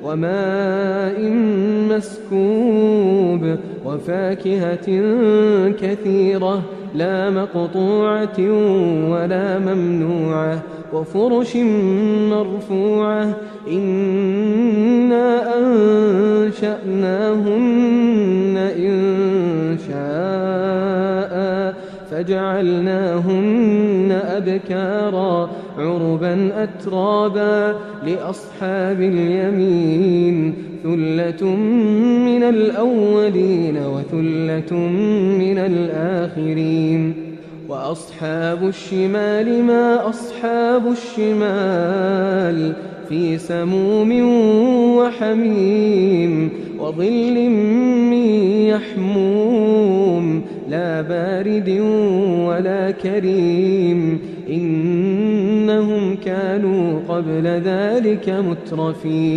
وماء مسكوب وفاكهة كثيرة لا مقطوعة ولا ممنوعة وفرش مرفوعة إنا أنشأناهن إنشاء فجعلناهن أبكارا عربا أترابا لأصحاب اليمين ثلة من الأولين وثلة من الآخرين وأصحاب الشمال ما أصحاب الشمال في سموم وحميم وظل من يحموم لا بارد ولا كريم إنهم كانوا قبل ذلك مترفين